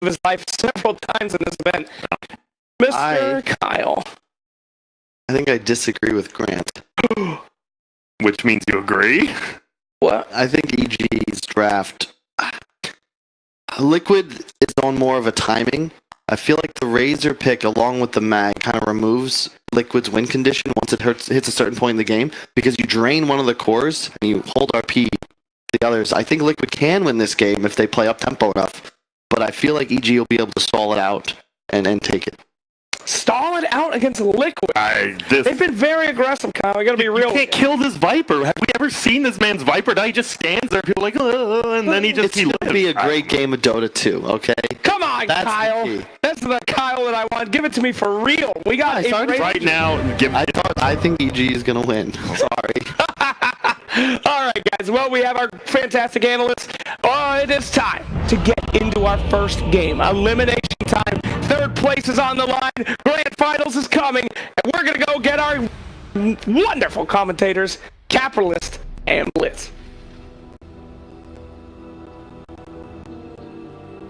of his life several times in this event. Mr. Kyle. I think I disagree with Grant. Which means you agree? What? I think EG's draft... Liquid is on more of a timing. I feel like the Razor pick along with the mag kind of removes Liquid's win condition once it hits a certain point in the game, because you drain one of the cores and you hold RP the others. I think Liquid can win this game if they play up tempo enough, but I feel like EG will be able to stall it out and take it. Stall it out against Liquid. They've been very aggressive, Kyle. I gotta be real. You can't kill this Viper. Have we ever seen this man's Viper die? He just stands there, people are like, and then he just... It's going to be a great game of Dota 2, okay? Come on, Kyle. That's the Kyle that I want. Give it to me for real. We got right now. I think EG is going to win. Sorry. All right, guys. Well, we have our fantastic analysts. Oh, it is time to get into our first game. Elimination time. Third place is on the line. Grand Finals is coming. And we're going to go get our wonderful commentators, Capitalist and Blitz.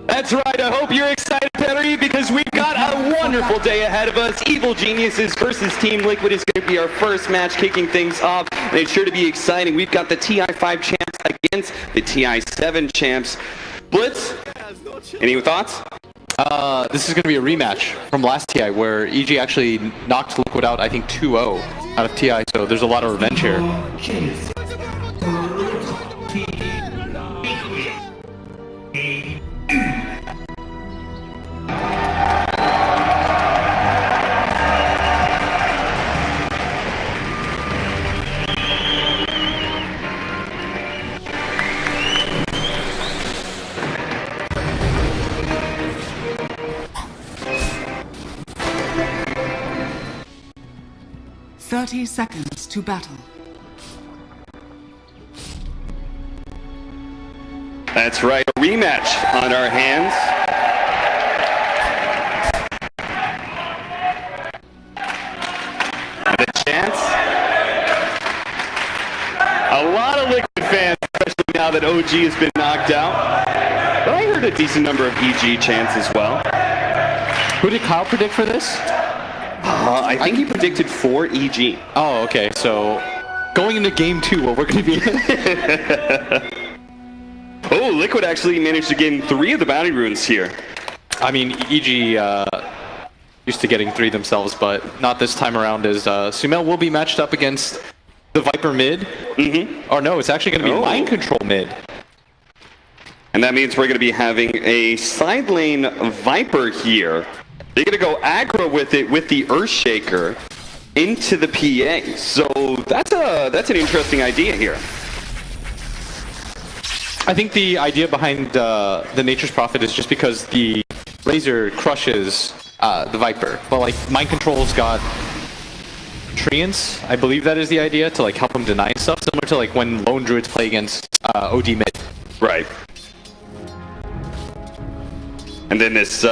That's right, I hope you're excited, Penry, because we've got a wonderful day ahead of us. Evil Geniuses versus Team Liquid is going to be our first match, kicking things off, and it's sure to be exciting. We've got the TI5 champs against the TI7 champs. Blitz, any thoughts? This is going to be a rematch from last TI, where EG actually knocked Liquid out, I think, 2-0 out of TI, so there's a lot of revenge here. 30 seconds to battle. That's right, a rematch on our hands. And a chance. A lot of Liquid fans, especially now that OG has been knocked out. But I heard a decent number of EG chants as well. Who did Kyle predict for this? I think he predicted 4 EG. Oh, okay, so going into game 2, what we're going to be Oh, Liquid actually managed to gain 3 of the bounty runes here. I mean, EG used to getting 3 themselves, but not this time around, as Sumail will be matched up against the Viper mid. Or no, it's actually going to be Mind Control mid. And that means we're going to be having a side lane Viper here. They're going to go aggro with it with the Earthshaker into the PA. So that's an interesting idea here. I think the idea behind the Nature's Prophet is just because the Razor crushes the Viper. But like Mind Control's got Treants, I believe that is the idea, to like help him deny stuff, similar to like when Lone Druids play against OD mid. Right. And then this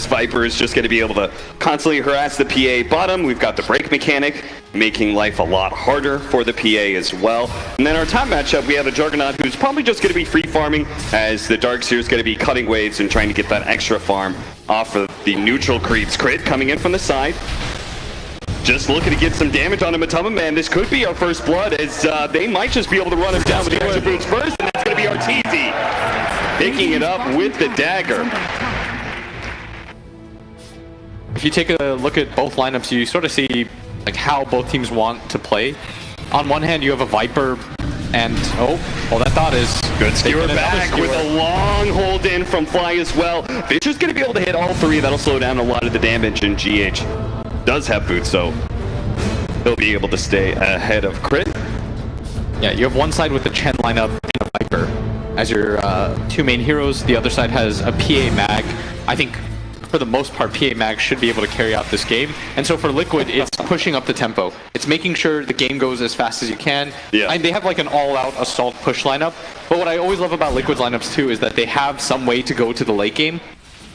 Viper is just going to be able to constantly harass the PA bottom. We've got the break mechanic, making life a lot harder for the PA as well. And then our top matchup, we have a Juggernaut who's probably just going to be free farming, as the Darkseer is going to be cutting waves and trying to get that extra farm off of the neutral creeps. Crit coming in from the side. Just looking to get some damage on him. Matama Man, this could be our first blood, as they might just be able to run him down with the extra boots first, and that's going to be Arteezy picking it up with the dagger. If you take a look at both lineups, you sort of see like how both teams want to play. On one hand, you have a Viper, and that thought is good. Skewer back with a long hold in from Fly as well. Fisher's going to be able to hit all 3. That'll slow down a lot of the damage, and GH does have boots, so he'll be able to stay ahead of Crit. Yeah, you have one side with the Chen lineup and a Viper as your 2 main heroes. The other side has a PA Mag. I think for the most part, PA Mag should be able to carry out this game. And so for Liquid, it's pushing up the tempo. It's making sure the game goes as fast as you can. Yeah. They have like an all-out assault push lineup. But what I always love about Liquid's lineups too is that they have some way to go to the late game.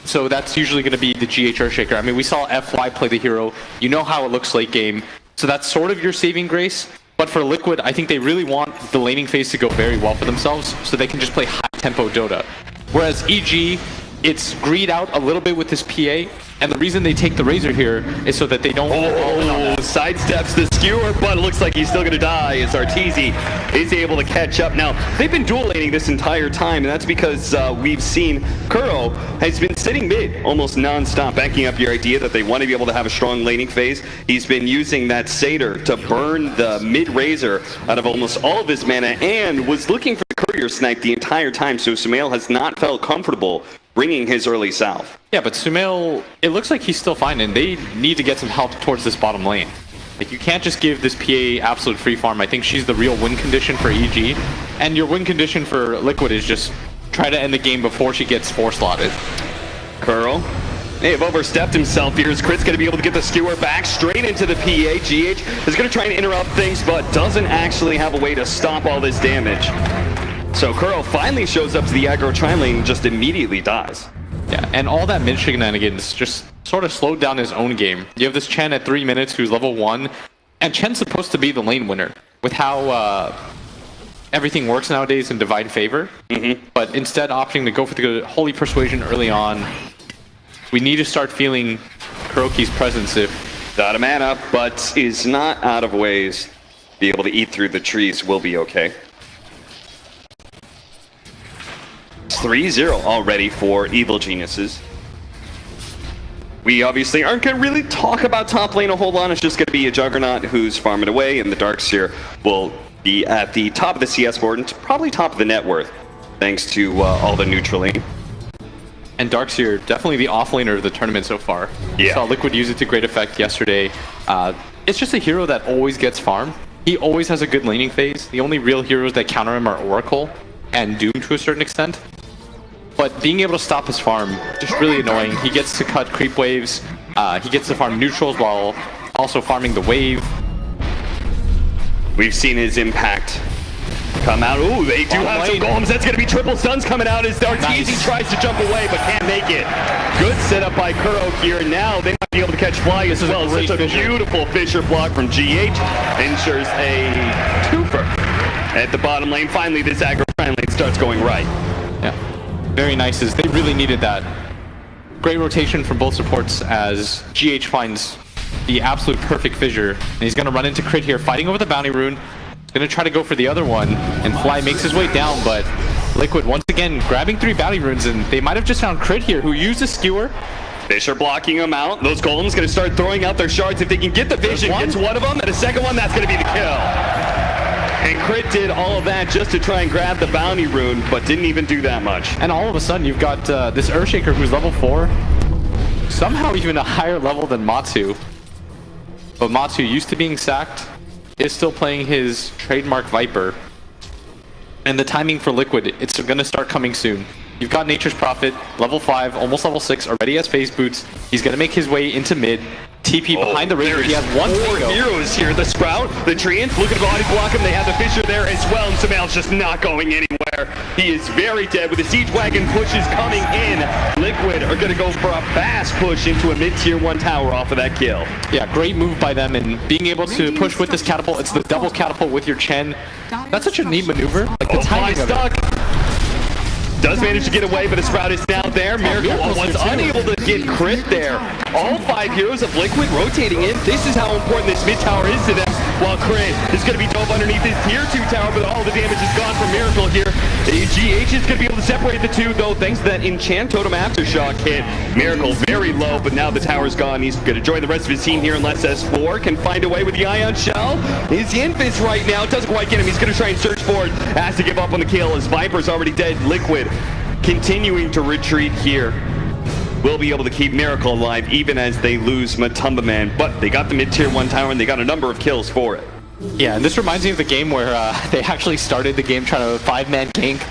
So that's usually going to be the GH Earthshaker. I mean, we saw FY play the hero. You know how it looks late game. So that's sort of your saving grace. But for Liquid, I think they really want the laning phase to go very well for themselves so they can just play high-tempo Dota. Whereas EG, it's greed out a little bit with this PA, and the reason they take the Razor here is so that they don't sidesteps the skewer, but it looks like he's still going to die as Arteezy is able to catch up. Now, they've been dual laning this entire time, and that's because we've seen Kuro has been sitting mid almost non-stop, backing up your idea that they want to be able to have a strong laning phase. He's been using that Satyr to burn the mid-Razor out of almost all of his mana, and was looking for the Courier Snipe the entire time, so Sumail has not felt comfortable bringing his early south. Yeah, but Sumail, it looks like he's still fine, and they need to get some help towards this bottom lane. Like, you can't just give this PA absolute free farm. I think she's the real win condition for EG, and your win condition for Liquid is just try to end the game before she gets 4-slotted. Curl may have overstepped himself here as Crit's going to be able to get the skewer back straight into the PA. GH is going to try and interrupt things, but doesn't actually have a way to stop all this damage. So Curl finally shows up to the aggro tri lane and just immediately dies. Yeah, and all that mid shenanigans just sort of slowed down his own game. You have this Chen at 3 minutes who's level 1, and Chen's supposed to be the lane winner with how everything works nowadays in Divine Favor. But instead opting to go for the Holy Persuasion early on. We need to start feeling Kuroki's presence if... Out of mana, but is not out of ways to be able to eat through the trees. Will be okay. 3-0 already for Evil Geniuses. We obviously aren't going to really talk about top lane a whole lot. It's just going to be a Juggernaut who's farming away, and the Darkseer will be at the top of the CS board and probably top of the net worth, thanks to all the neutraling. And Darkseer, definitely the off-laner of the tournament so far. Yeah. We saw Liquid use it to great effect yesterday. It's just a hero that always gets farm. He always has a good laning phase. The only real heroes that counter him are Oracle and Doom to a certain extent. But being able to stop his farm, just really annoying. He gets to cut creep waves. He gets to farm neutrals while also farming the wave. We've seen his impact come out. Ooh, they do have some golems. That's going to be triple stuns coming out as Arteezy tries to jump away, but can't make it. Good setup by Kuro here. Now they might be able to catch Fly as well. Such a beautiful Fisher block from GH. Ensures a twofer at the bottom lane. Finally, this aggro lane starts going right. Yeah, very nice. As they really needed that. Great rotation from both supports as GH finds the absolute perfect fissure. And he's going to run into Crit here, fighting over the bounty rune. Gonna try to go for the other one, and Fly makes his way down, but Liquid once again grabbing 3 bounty runes, and they might have just found Crit here, who used a skewer. Fisher blocking him out. Those golems gonna start throwing out their shards. If they can get the vision, gets one of them, and a second one, that's gonna be the kill. And Crit did all of that just to try and grab the bounty rune, but didn't even do that much. And all of a sudden, you've got this Earthshaker who's level 4, somehow even a higher level than Matsu. But Matsu, used to being sacked, is still playing his trademark Viper. And the timing for Liquid, it's going to start coming soon. You've got Nature's Prophet, level 5, almost level 6, already has phase boots. He's going to make his way into mid. TP behind the Razor. He has 1 4 heroes here. The Sprout, the Treant, looking to body block him. They have the Fisher there as well, and Sumail's just not going anywhere. He is very dead with the Siege Wagon pushes coming in. Liquid are going to go for a fast push into a mid-tier 1 tower off of that kill. Yeah, great move by them, and being able to push with this catapult. It's the double catapult with your Chen. That's such a neat maneuver. Like the timing of it. Does manage to get away, but a Sprout is now there. Miracle was unable to get Crit there. All 5 heroes of Liquid rotating in. This is how important this mid tower is to them. While Crit is going to be dove underneath his tier 2 tower, but all the damage is gone from Miracle here. GH is going to be able to separate the two, though, thanks to that Enchant Totem Aftershock hit. Miracle very low, but now the tower's gone. He's going to join the rest of his team here unless S4 can find a way with the Ion Shell. His Infist right now doesn't quite get him. He's going to try and search for it. Has to give up on the kill as Viper's already dead. Liquid continuing to retreat here. Will be able to keep Miracle alive even as they lose Matumba Man, but they got the mid-tier 1 tower and they got a number of kills for it. Yeah, and this reminds me of the game where they actually started the game trying to 5-man gank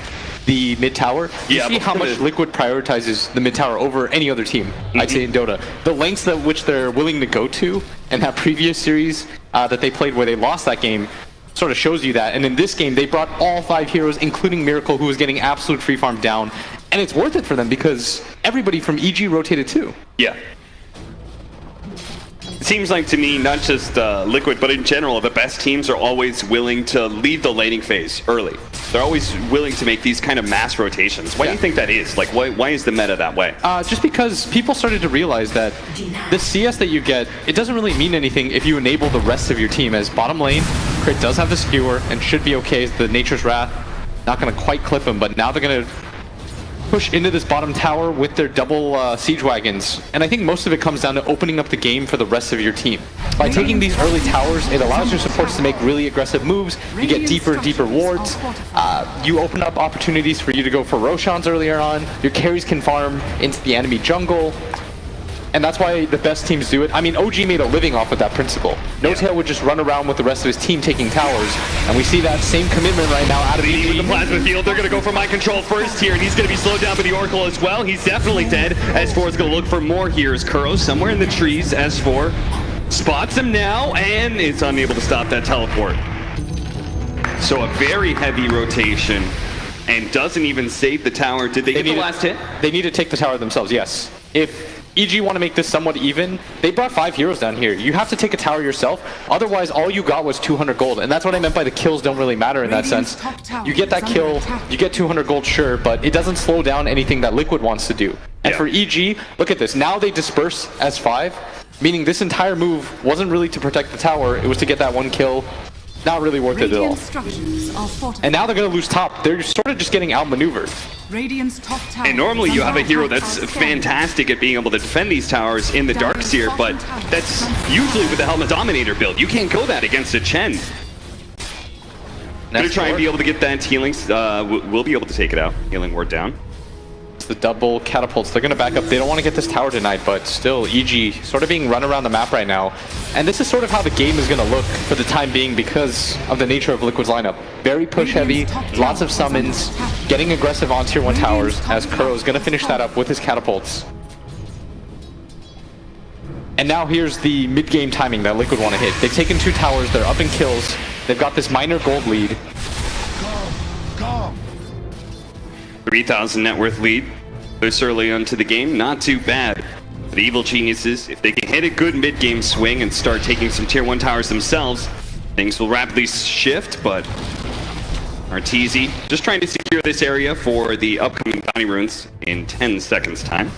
the mid tower. You see how much Liquid prioritizes the mid tower over any other team, I'd say in Dota. The lengths at which they're willing to go to, and that previous series that they played where they lost that game, sort of shows you that. And in this game, they brought all 5 heroes, including Miracle, who was getting absolute free farm down. And it's worth it for them because everybody from EG rotated too. Yeah. It seems like to me, not just Liquid, but in general, the best teams are always willing to leave the laning phase early. They're always willing to make these kind of mass rotations. Why do you think that is? Like, why is the meta that way? Just because people started to realize that the CS that you get, it doesn't really mean anything if you enable the rest of your team. As bottom lane, Crit does have the skewer and should be okay as the Nature's Wrath. Not going to quite clip him, but now they're going to push into this bottom tower with their double siege wagons. And I think most of it comes down to opening up the game for the rest of your team. By taking these early towers, it allows your supports to make really aggressive moves. You get deeper wards. You open up opportunities for you to go for Roshans earlier on. Your carries can farm into the enemy jungle. And that's why the best teams do it. I mean, OG made a living off of that principle. No-Tail would just run around with the rest of his team taking towers, and we see that same commitment right now out of With the plasma field, they're going to go for mind control first here, and he's going to be slowed down by the Oracle as well. He's definitely dead. S4 is going to look for more here as Kuro somewhere in the trees. S4 spots him now, and it's unable to stop that teleport. So a very heavy rotation, and doesn't even save the tower. Did they get the last hit? They need to take the tower themselves, yes. If EG want to make this somewhat even, they brought 5 heroes down here. You have to take a tower yourself, otherwise all you got was 200 gold, and that's what I meant by the kills don't really matter in that sense. You get that kill, you get 200 gold, sure, but it doesn't slow down anything that Liquid wants to do. And for EG, look at this, now they disperse as 5, meaning this entire move wasn't really to protect the tower, it was to get that 1 kill. Not really worth it at all. And now they're going to lose top. They're sort of just getting outmaneuvered. And normally you have a hero that's fantastic at being able to defend these towers in the Darkseer, but that's usually with the Helmet Dominator build. You can't go that against a Chen. Gonna try and be able to get that healing. We'll be able to take it out. Healing ward down. The double catapults, they're going to back up. They don't want to get this tower tonight, but still, EG sort of being run around the map right now. And this is sort of how the game is going to look for the time being because of the nature of Liquid's lineup. Very push heavy, lots of summons, getting aggressive on tier 1 towers, as Kuro is going to finish that up with his catapults. And now here's the mid-game timing that Liquid want to hit. They've taken 2 towers, they're up in kills, they've got this minor gold lead. 3,000 net worth lead this early onto the game, not too bad. The Evil Geniuses, if they can hit a good mid-game swing and start taking some tier 1 towers themselves, things will rapidly shift, but Arteezy just trying to secure this area for the upcoming bounty runes in 10 seconds time.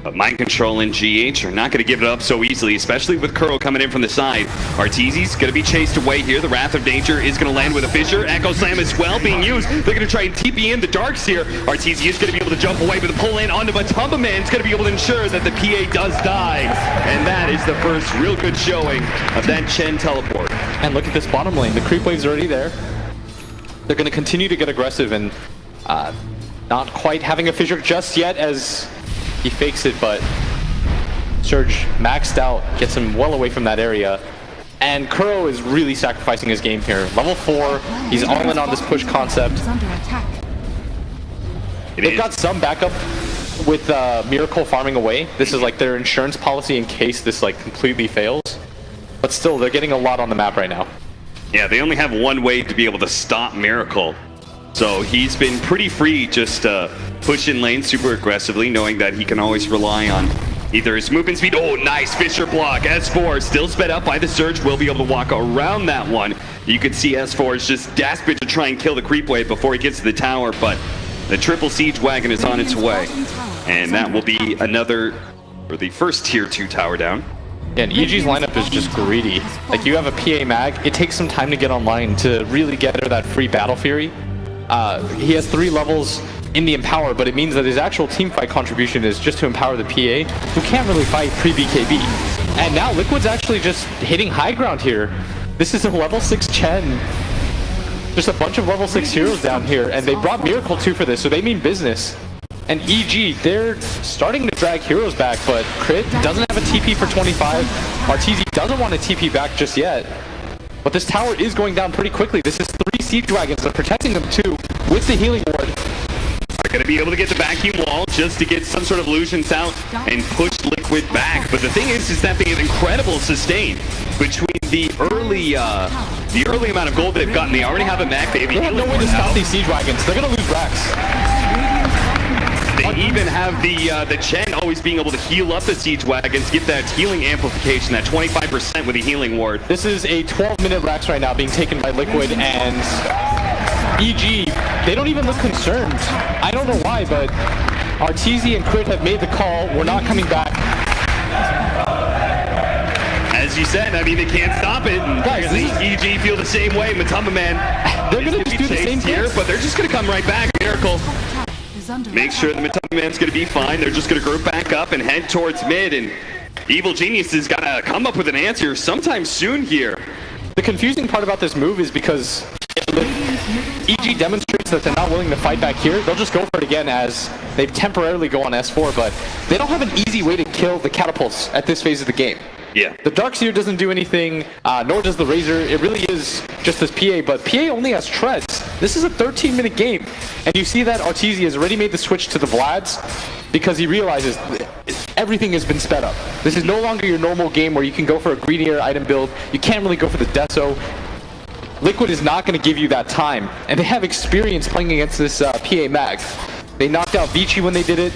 But Mind Control and GH are not going to give it up so easily, especially with Kuro coming in from the side. Arteezy's going to be chased away here. The Wrath of Nature is going to land with a Fissure. Echo Slam as well being used. They're going to try and TP in the Darkseer. Arteezy is going to be able to jump away with a pull in onto Matumba Man. It's going to be able to ensure that the PA does die. And that is the first real good showing of that Chen teleport. And look at this bottom lane. The creep wave's already there. They're going to continue to get aggressive and not quite having a Fissure just yet as he fakes it, but Surge maxed out, gets him well away from that area. And Kuro is really sacrificing his game here. Level 4, he's all in on this push concept. They've got some backup with Miracle farming away. This is like their insurance policy in case this like completely fails. But still, they're getting a lot on the map right now. Yeah, they only have one way to be able to stop Miracle. So he's been pretty free just push in lane super aggressively, knowing that he can always rely on either his movement speed. Oh, nice Fissure block. S4 still sped up by the Surge, will be able to walk around that one. You could see S4 is just desperate to try and kill the creep wave before he gets to the tower, but the triple siege wagon is on its way. And that will be another, or the first tier 2 tower down. Yeah, and EG's lineup is just greedy. Like, you have a PA mag, it takes some time to get online to really get her that free Battle Fury. He has 3 levels in the Empower, but it means that his actual teamfight contribution is just to empower the PA, who can't really fight pre-BKB. And now Liquid's actually just hitting high ground here. This is a level 6 Chen. Just a bunch of level 6 heroes down here, and they brought Miracle 2 for this, so they mean business. And EG, they're starting to drag heroes back, but Crit doesn't have a TP for 25. Arteezy doesn't want a TP back just yet. But this tower is going down pretty quickly. This is 3 siege wagons. They're protecting them too with the healing ward. They're going to be able to get the vacuum wall just to get some sort of illusions out and push Liquid back. But the thing is that they have incredible sustain between the early amount of gold they've gotten. They already have a mech. They have no way to stop these siege wagons. They're going to lose racks. They even have the Chen always being able to heal up the Siege Wagons, get that healing amplification, that 25% with the healing ward. This is a 12-minute Rax right now being taken by Liquid, and EG, they don't even look concerned. I don't know why, but Arteezy and Crit have made the call. We're not coming back. As you said, I mean, they can't stop it. And Guys, EG feel the same way. Matamba Man, they're going to just do the same here, thing. but they're just going to come right back. Miracle Is under make sure the Matamba Man's going to be fine. They're just going to group back up and head towards mid. And Evil Genius has got to come up with an answer sometime soon here. The confusing part about this move is because EG demonstrates that they're not willing to fight back here. They'll just go for it again as they temporarily go on S4, but they don't have an easy way to kill the catapults at this phase of the game. Yeah. The Darkseer doesn't do anything, nor does the Razor. It really is just this PA, but PA only has treads. This is a 13-minute game, and you see that Arteezy has already made the switch to the Vlads because he realizes everything has been sped up. This is no longer your normal game where you can go for a greedier item build. You can't really go for the Deso. Liquid is not going to give you that time, and they have experience playing against this PA mag. They knocked out Vici when they did it.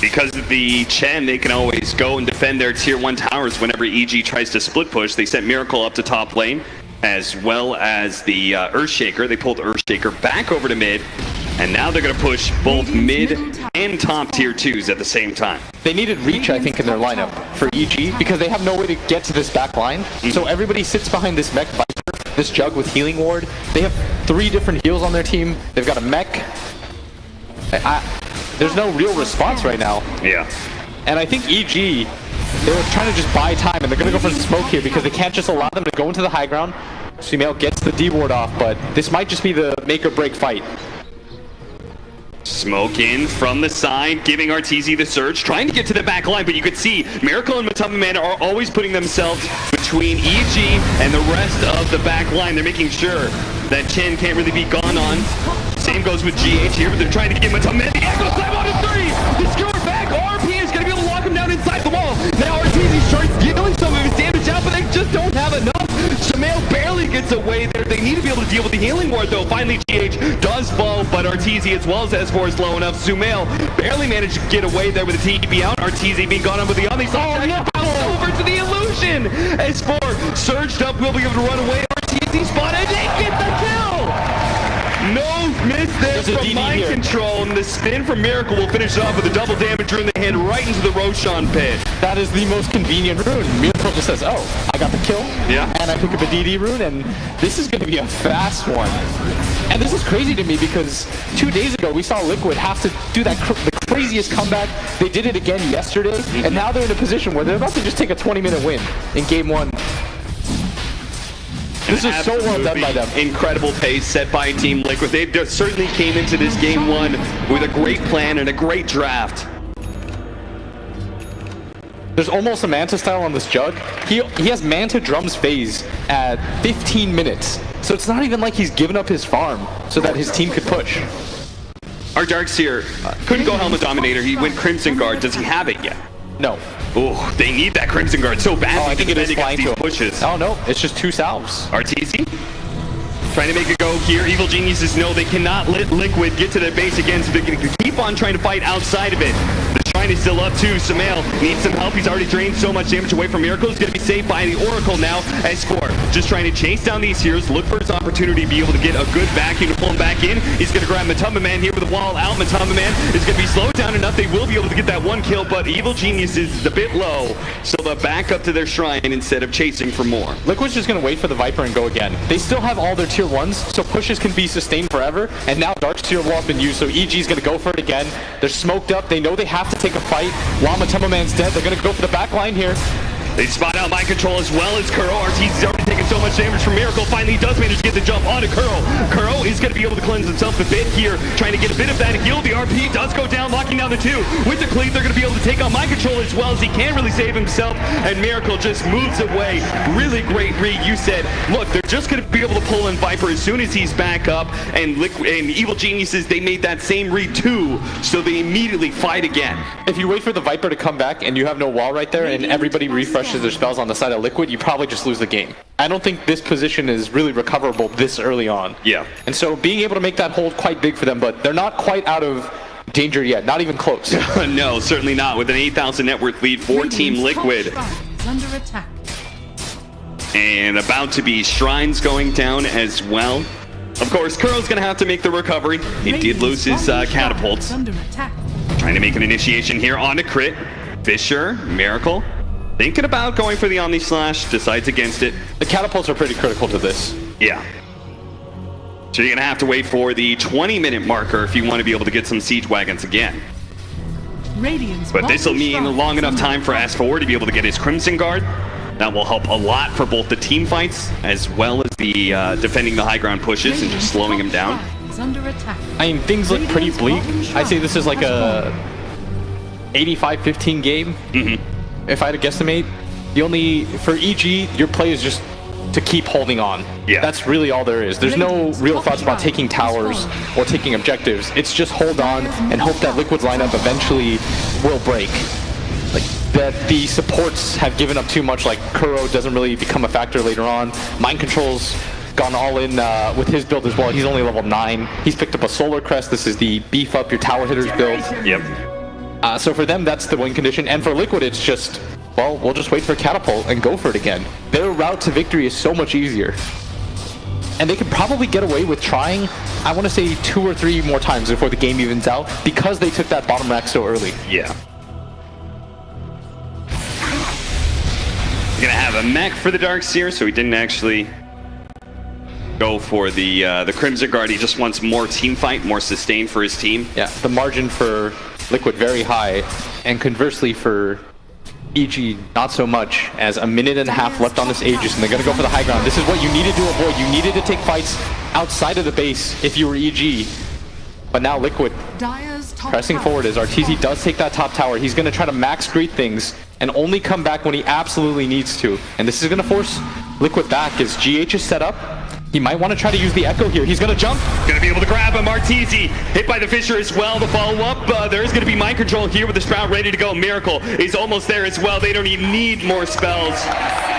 Because of the Chen, they can always go and defend their tier 1 towers whenever EG tries to split push. They sent Miracle up to top lane, as well as the Earthshaker. They pulled Earthshaker back over to mid, and now they're going to push both mid and top tier 2s at the same time. They needed reach, I think, in their lineup for EG because they have no way to get to this back line. So everybody sits behind this mech Viper, this Jug with healing ward. They have 3 different heals on their team. They've got a mech. There's no real response right now. Yeah. And I think EG, they were trying to just buy time, and they're going to go for the smoke here because they can't just allow them to go into the high ground. Sumail gets the D ward off, but this might just be the make or break fight. Smoke in from the side, giving Arteezy the surge, trying to get to the back line, but you could see Miracle and Matamba Man are always putting themselves between EG and the rest of the back line. They're making sure that Chen can't really be gone on. Same goes with GH here, but they're trying to get Matamba Man the angle slam on his 3! The skewer back, RP is going to be able to lock him down inside the wall. Now Arteezy starts dealing some of his damage out, but they just don't have enough. Sumail barely gets away there. They need to be able to deal with the healing ward, though. Finally, GH does fall, but Arteezy, as well as S4, is low enough. Sumail barely managed to get away there with the TP out. Arteezy being gone on with the Omni. Over to the illusion. S4 surged up, will be able to run away. Arteezy spotted. They get the kill. No miss there from Mind Control, and the spin from Miracle will finish it off with a double damage rune they head right into the Roshan pit. That is the most convenient rune. Miracle just says, oh, I got the kill, yeah, and I pick up a DD rune, and this is going to be a fast one. And this is crazy to me because 2 days ago we saw Liquid have to do that the craziest comeback. They did it again yesterday, and now they're in a position where they're about to just take a 20-minute win in game 1. This is so well done by them. Incredible pace set by Team Liquid. They certainly came into this game 1 with a great plan and a great draft. There's almost a Manta style on this Jug. He has Manta Drums phase at 15 minutes. So it's not even like he's given up his farm so that his team could push. Our Darkseer couldn't go Helmet Dominator. He went Crimson Guard. Does he have it yet? No. Oh, they need that Crimson Guard so badly. Oh, I think it is flying to pushes. Oh no, it's just 2 salves. Arteezy trying to make a go here. Evil Geniuses know they cannot let Liquid get to their base again, so they're going to keep on trying to fight outside of it. The Shrine is still up too. Sumail needs some help. He's already drained so much damage away from Miracle. He's going to be saved by the Oracle now. S4 just trying to chase down these heroes, look for his opportunity to be able to get a good vacuum to pull him back in. He's going to grab Matamba Man here with the wall out. Matamba Man is going to be slowed down enough. They will be able to get that 1 kill, but Evil Geniuses is a bit low, so they'll back up to their Shrine instead of chasing for more. Liquid's just going to wait for the Viper and go again. They still have all their tier 1s, so pushes can be sustained forever, and now Darkseer wall's been used, so EG's going to go for it again. They're smoked up. They know they have to take a fight. While Matamba Man's dead, they're going to go for the back line here. They spot out Mind Control as well as Kuro. Arteezy's already taken so much damage from Miracle. Finally, he does manage to get the jump onto Kuro. Kuro is going to be able to cleanse himself a bit here, trying to get a bit of that heal. The RP does go down, locking down the 2. With the cleave, they're going to be able to take on Mind Control as well as he can't really save himself, and Miracle just moves away. Really great read. You said, look, they're just going to be able to pull in Viper as soon as he's back up, and Evil Geniuses, they made that same read too, so they immediately fight again. If you wait for the Viper to come back and you have no wall right there and everybody refreshes their spells on the side of Liquid, you probably just lose the game. I don't think this position is really recoverable this early on. Yeah. And so being able to make that hold quite big for them, but they're not quite out of danger yet, not even close. No, certainly not. With an 8,000 net worth lead for Team Liquid. Is under attack. And about to be Shrines going down as well. Of course, Kuro's going to have to make the recovery. He did lose his catapults. Under attack. Trying to make an initiation here on a crit. Fisher, Miracle, thinking about going for the Omni Slash, decides against it. The catapults are pretty critical to this. Yeah. So you're going to have to wait for the 20-minute marker if you want to be able to get some Siege Wagons again. Radiant's But this will bottom mean shrine long is enough under time for attack. S4 to be able to get his Crimson Guard. That will help a lot for both the team fights as well as the defending the high ground pushes and just slowing him down. Is under attack. I mean, things look pretty bleak. I'd say this is like a 85-15 game. If I had to guesstimate, the only for EG, your play is just to keep holding on. Yeah. That's really all there is. There's no real thoughts about taking towers or taking objectives. It's just hold on and hope that Liquid's lineup eventually will break. Like that the supports have given up too much, like Kuro doesn't really become a factor later on. Mind Control's gone all in with his build as well. He's only level 9. He's picked up a Solar Crest. This is the beef up your tower hitters build. Yep. So for them, that's the win condition. And for Liquid, it's just, well, we'll just wait for Catapult and go for it again. Their route to victory is so much easier. And they could probably get away with trying, I want to say 2 or 3 more times before the game evens out, because they took that bottom rack so early. Yeah. We're gonna have a mech for the Darkseer, so he didn't actually go for the Crimson Guard. He just wants more team fight, more sustain for his team. Yeah, the margin for Liquid very high, and conversely for EG not so much, as a minute and a half left on this Aegis, and they're gonna go for the high ground. This is what you needed to avoid. You needed to take fights outside of the base if you were EG. But now Liquid Dire's top pressing tower forward as is RTZ falling. does take that top tower. He's gonna try to max greet things and only come back when he absolutely needs to. And this is gonna force Liquid back as GH is set up. He might want to try to use the Echo here. He's gonna jump. Gonna be able to grab him. Arteezy hit by the Fisher as well. The follow-up, there is gonna be Mind Control here with the Sprout ready to go. Miracle is almost there as well. They don't even need more spells.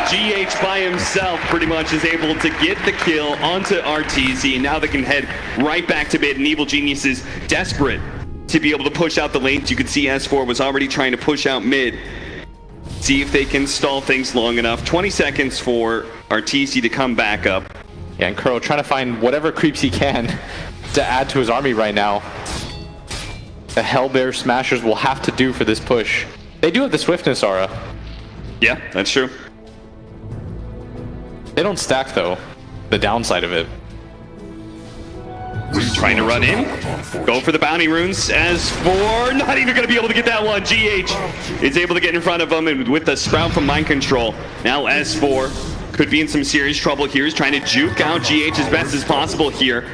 GH by himself pretty much is able to get the kill onto Arteezy, and now they can head right back to mid, and Evil Genius is desperate to be able to push out the lanes. You can see S4 was already trying to push out mid. See if they can stall things long enough. 20 seconds for Arteezy to come back up. Yeah, and Kuro trying to find whatever creeps he can to add to his army right now. The Hellbear Smashers will have to do for this push. They do have the swiftness, Aura. Yeah, that's true. They don't stack, though. The downside of it. Trying to run in. Go for the bounty runes. As for not even going to be able to get that one. GH is able to get in front of him, and with the Sprout from Mind Control. Now S4 could be in some serious trouble here. He's trying to juke out GH as best as possible here.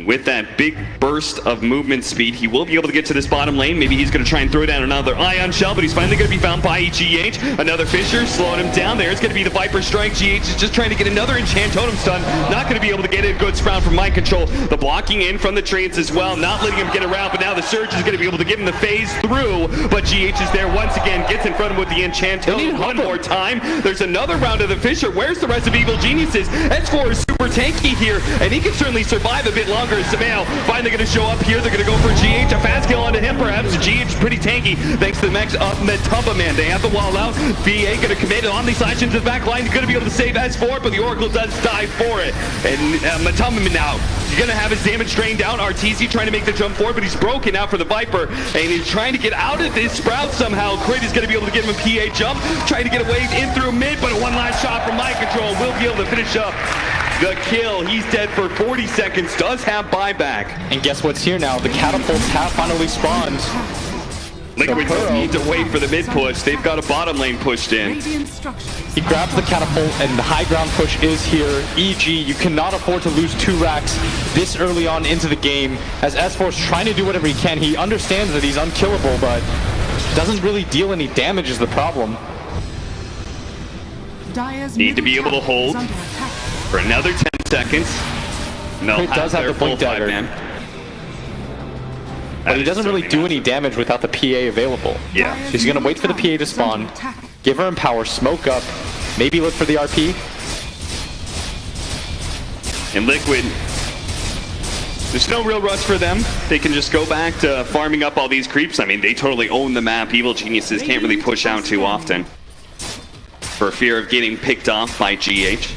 With that big burst of movement speed, he will be able to get to this bottom lane. Maybe he's going to try and throw down another Ion Shell, but he's finally going to be found by GH. Another Fisher slowing him down. There's going to be the Viper Strike. GH is just trying to get another Enchant Totem stun. Not going to be able to get a good Sprout from Mind Control. The blocking in from the trades as well, not letting him get around, but now the Surge is going to be able to give him the phase through, but GH is there once again, gets in front of him with the Enchant Totem one more time. There's another round of the Fisher. Where's the rest of Evil Geniuses? S4 is super tanky here, and he can certainly survive a bit longer. Sameo finally going to show up here. They're going to go for GH. A fast kill onto him, perhaps. GH is pretty tanky, thanks to the max up Metumba Man. They have the wall out. VA going to commit on the slash into the back line. He's going to be able to save S4, but the Oracle does die for it. And Metumba Man now, you're going to have his damage drained down. RTZ trying to make the jump forward, but he's broken out for the Viper, and he's trying to get out of this Sprout somehow. Crit is going to be able to give him a PA jump, trying to get away in through mid, but one last shot from Mind Control will be able to finish up the kill. He's dead for 40 seconds, does have buyback. And guess what's here now? The catapults have finally spawned. Liquid don't need to wait for the mid push. They've got a bottom lane pushed in. Radiant structures. He grabs the catapult, and the high ground push is here. EG, you cannot afford to lose 2 racks this early on into the game, as S4 is trying to do whatever he can. He understands that he's unkillable, but doesn't really deal any damage is the problem. Dire's Need to middle be able to tower hold is under attack. for another 10 seconds. No, It does have their the blink full dagger. 5-man. But he doesn't really do any damage without the PA available. Yeah. So he's going to wait for the PA to spawn, give her Empower, smoke up, maybe look for the RP. And Liquid, there's no real rush for them. They can just go back to farming up all these creeps. I mean, they totally own the map. Evil Geniuses can't really push out too often for fear of getting picked off by GH.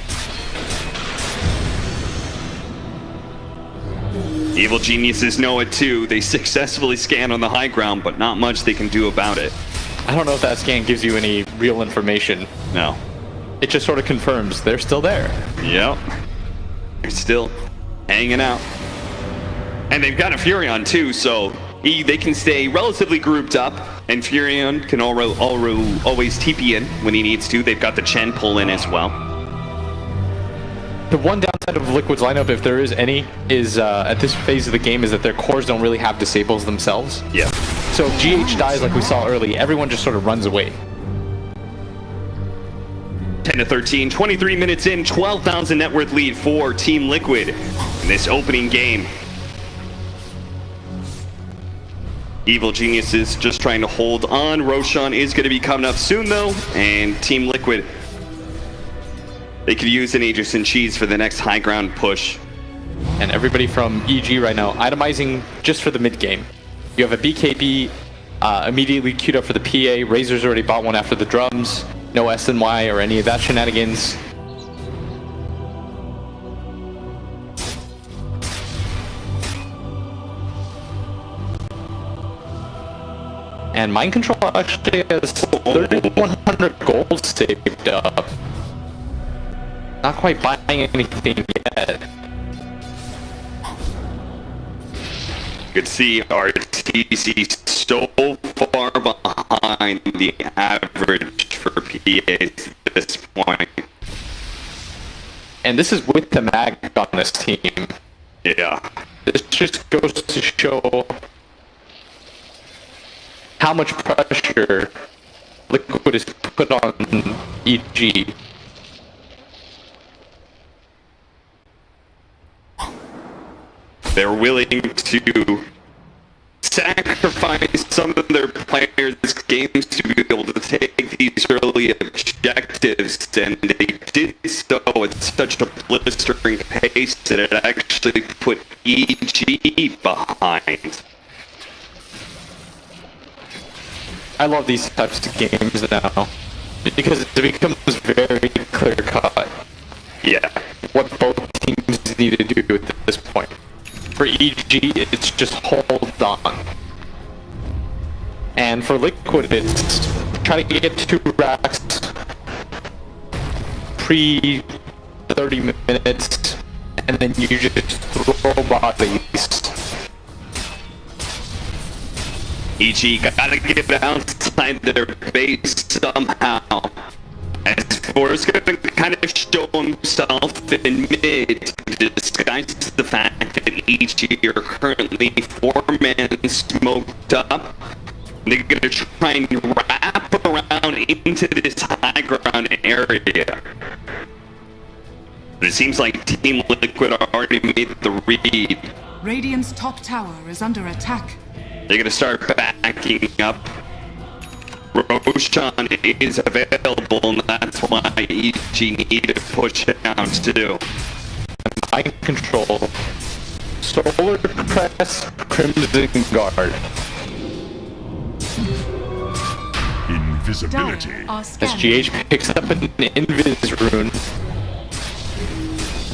Evil Geniuses know it too. They successfully scan on the high ground, but not much they can do about it. I don't know if that scan gives you any real information. No. It just sort of confirms they're still there. Yep. They're still hanging out. And they've got a Furion too, so they can stay relatively grouped up, and Furion can always TP in when he needs to. They've got the Chen pull in as well. The one downside of Liquid's lineup, if there is any, is at this phase of the game is that their cores don't really have disables themselves. Yeah. So if GH dies like we saw early, everyone just sort of runs away. 10 to 13, 23 minutes in, 12,000 net worth lead for Team Liquid in this opening game. Evil Geniuses just trying to hold on. Roshan is going to be coming up soon though, and Team Liquid, they could use an Aegis and Cheese for the next high ground push. And everybody from EG right now itemizing just for the mid game. You have a BKB immediately queued up for the PA. Razor's already bought one after the drums. No SNY or any of that shenanigans. And Mind Control actually has 3,100 gold saved up. Not quite buying anything yet. You could see RTC so far behind the average for PAs at this point. And this is with the mag on this team. Yeah. This just goes to show how much pressure Liquid is put on EG. They're willing to sacrifice some of their players' games to be able to take these early objectives, and they did so at such a blistering pace that it actually put EG behind. I love these types of games now because it becomes very clear cut Yeah. what both teams need to do at this point. For EG, it's just hold on. And for Liquid, it's try to get 2 racks pre 30 minutes, and then you just throw bodies. EG gotta get outside their base somehow. As Forrest gonna kind of show himself in mid to disguise the fact that EG are currently 4-man smoked up. They're gonna try and wrap around into this high ground area. But it seems like Team Liquid already made the read. Radiant's top tower is under attack. They're gonna start backing up. Roshan is available, and that's why EG need to push down too. Mind Control, Solar Crest, Crimson Guard. Dire Invisibility. are As scanning. GH picks up an Invis rune.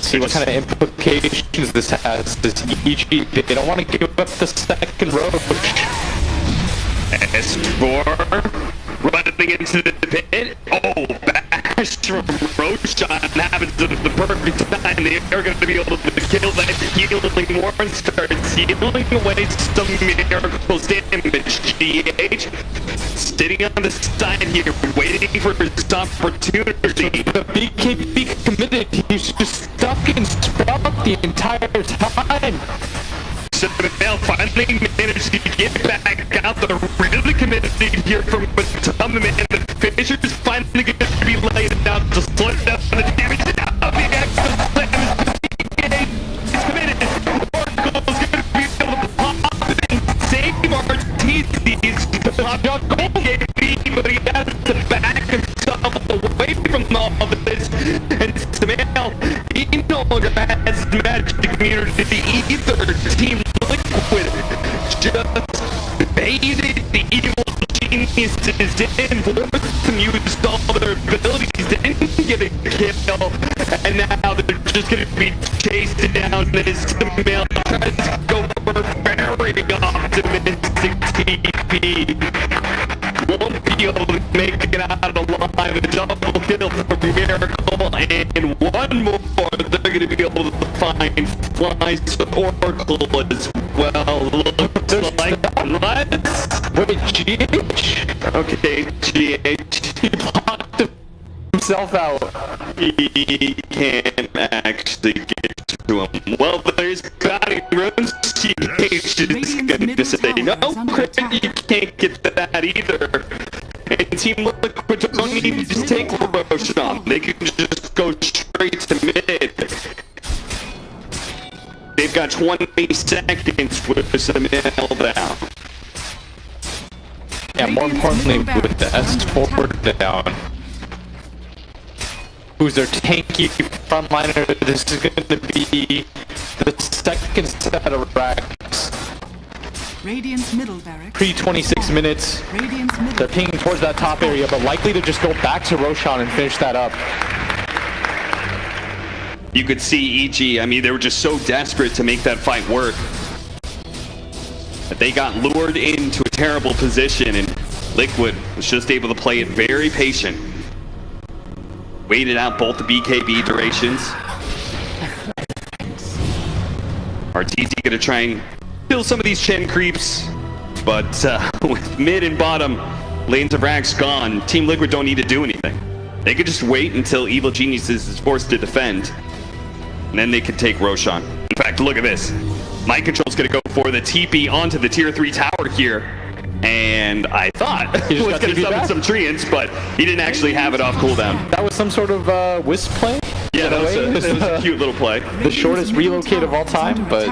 See what kind of implications this has. This EG, they don't want to give up the second roach. S4 running into the pit. Oh, bash from Roshan happens at the perfect time. They are going to be able to kill that healing war and start sealing away some miracles damage. GH sitting on the side here, waiting for his opportunity. The BKB committed, he's just stuck in Sprout the entire time. So now finally managed to get back out. They're really committed here from Batum, and the Fisher's finally going to be laid out to slow down the damage. Now the extra slam is committed. Oracle's going to be able to pop and save Arteezy. BKB, but he has to back himself away from all of this. And Smail, he no longer has community either. Team Liquid just baited the evil geniuses, didn't force them use all their abilities, didn't get a kill, and now they're just going to be chased down as Sumail tries to go for a very optimistic TP. Won't be able to make it out alive. A double kill for Miracle, and one more. They're going to be able to find Fly's Oracle as well. Looks like Wait, GH? okay, GH. He popped himself out. He can't actually get to him. Well, there's Scotty Rose. GH is going to say, no, Chris, you can't get that either. And Team Liquid don't need to just take Roshan. They can just go straight to mid. They've got 20 seconds with Sumail down. Yeah, more importantly, with the S4 down, who's their tanky frontliner, this is going to be the second set of racks. Radiant's middle barracks. Pre-26 minutes, Radiant's middle. they're pinging towards that top area, but likely to just go back to Roshan and finish that up. You could see EG, I mean, they were just so desperate to make that fight work that they got lured into a terrible position, and Liquid was just able to play it very patient. Waited out both the BKB durations. RTZ gonna try and kill some of these Chen creeps, but with mid and bottom lanes of racks gone, Team Liquid don't need to do anything. They could just wait until Evil Geniuses is forced to defend, and then they could take Roshan. In fact, look at this. Mind Control's gonna go for the TP onto the tier 3 tower here, and I thought he was gonna summon some treants, but he didn't actually have it off cooldown. That was some sort of wisp play? Yeah, that was a cute little play. The shortest relocate of all time, but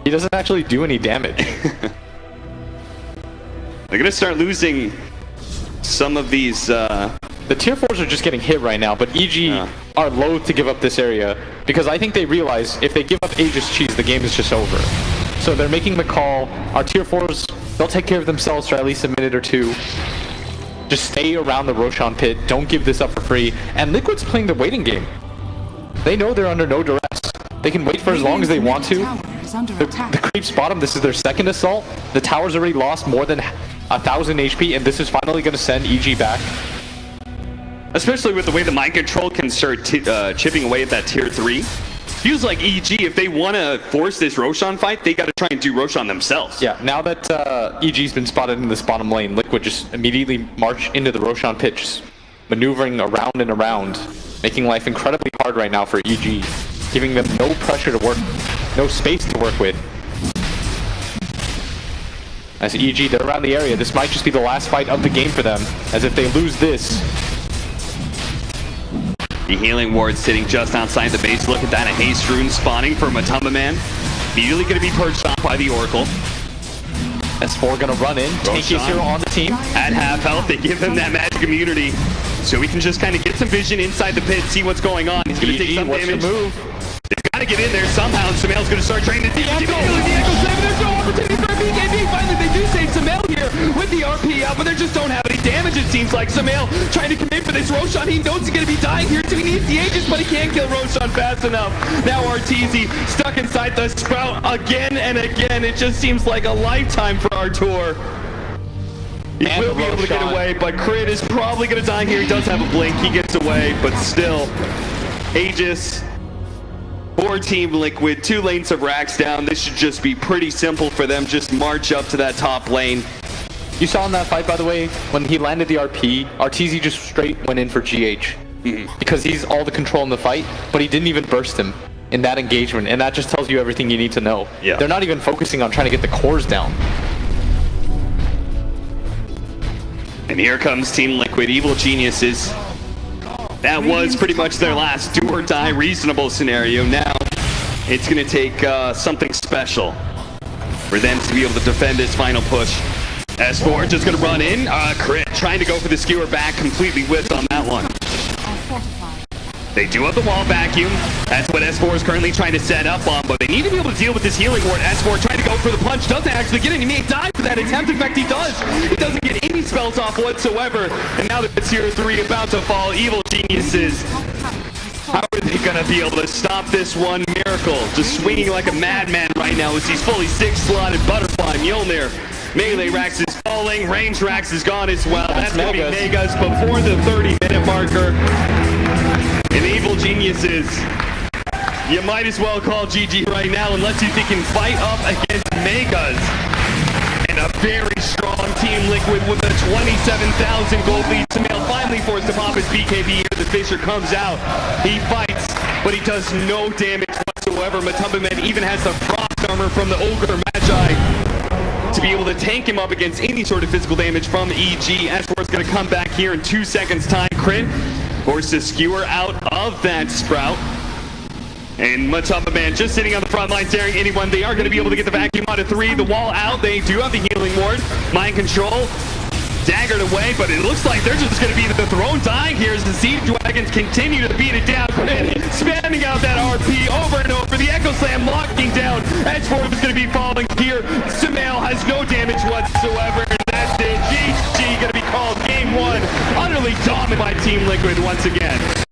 he doesn't actually do any damage. They're gonna start losing some of these. The tier 4s are just getting hit right now, but EG are loath to give up this area because I think they realize if they give up Aegis Cheese, the game is just over. So they're making the call. Our tier 4s, they'll take care of themselves for at least a minute or two. Just stay around the Roshan pit. Don't give this up for free. And Liquid's playing the waiting game. They know they're under no duress. They can wait for as long as they want to. The creeps bottom, this is their second assault. The tower's already lost more than 1,000 HP, and this is finally going to send EG back. Especially with the way the Mind Control can start chipping away at that tier 3. Feels like EG, if they want to force this Roshan fight, they got to try and do Roshan themselves. Yeah, now that EG's been spotted in this bottom lane, Liquid just immediately march into the Roshan pit, just maneuvering around and around, making life incredibly hard right now for EG, giving them no pressure to work, no space to work with. As EG, they're around the area. This might just be the last fight of the game for them, as if they lose this, the healing ward sitting just outside the base. Look at that, a haste rune spawning for Matamba Man. Immediately going to be purged off by the Oracle. S4 going to run in, tankiest hero on the team. At half health, they give them that magic immunity. So we can just kind of get some vision inside the pit, see what's going on. He's going to take some damage. They've got to get in there somehow, and Sumail's going to start training the There's no opportunity for a BKB. Finally, they do save Sumail here with the RP out, but they just don't have any damage, it seems like. Sumail trying to commit for this Roshan. He knows he's going to be dying here, so he needs the Aegis, but he can't kill Roshan fast enough. Now RTZ stuck inside the Sprout again and again. It just seems like a lifetime for our tour. He will be able to get away, but Crit is probably going to die here. He does have a blink. He gets away, but still, Aegis for Team Liquid, 2 lanes of racks down. This should just be pretty simple for them. Just march up to that top lane. You saw in that fight, by the way, when he landed the RP, RTZ just straight went in for GH. Because he's all the control in the fight, but he didn't even burst him in that engagement, and that just tells you everything you need to know. Yeah. They're not even focusing on trying to get the cores down. And here comes Team Liquid, Evil Geniuses. That was pretty much their last do or die reasonable scenario. Now it's going to take something special for them to be able to defend this final push. S4 just going to run in. Crit trying to go for the skewer back, completely whipped on that one. They do have the wall vacuum. That's what S4 is currently trying to set up on, but they need to be able to deal with this healing ward. S4 trying to go for the punch, doesn't actually get any. He may die for that attempt. In fact, he does. He doesn't get any spells off whatsoever. And now that it's Tier 3 about to fall, Evil Geniuses, how are they going to be able to stop this one? Miracle just swinging like a madman right now as he's fully 6-slotted. Butterfly, Mjolnir. Melee Rax is falling. Range Rax is gone as well. That's going to be Megas before the 30-minute marker. And Evil Geniuses, you might as well call GG right now unless you think you can fight up against Megas. And a very strong Team Liquid with a 27,000 gold lead. Sumail finally forced to pop his BKB here. The Fisher comes out. He fights, but he does no damage whatsoever. Matumbaman even has the frost armor from the Ogre Magi to be able to tank him up against any sort of physical damage from EG. S4 is going to come back here in 2 seconds time. Crit forces Skewer out of that Sprout. And Matumbaman just sitting on the front line staring at anyone. They are going to be able to get the vacuum out of 3. The wall out. They do have the healing ward. Mind control. Daggered away, but it looks like they're just going to be the throne dying here as the Siege Dragons continue to beat it down. And spamming out that RP over and over. The Echo Slam locking down. S4 is going to be falling here. Sumail has no damage whatsoever. And that's it. GG going to be called game 1. Utterly dominated by Team Liquid once again.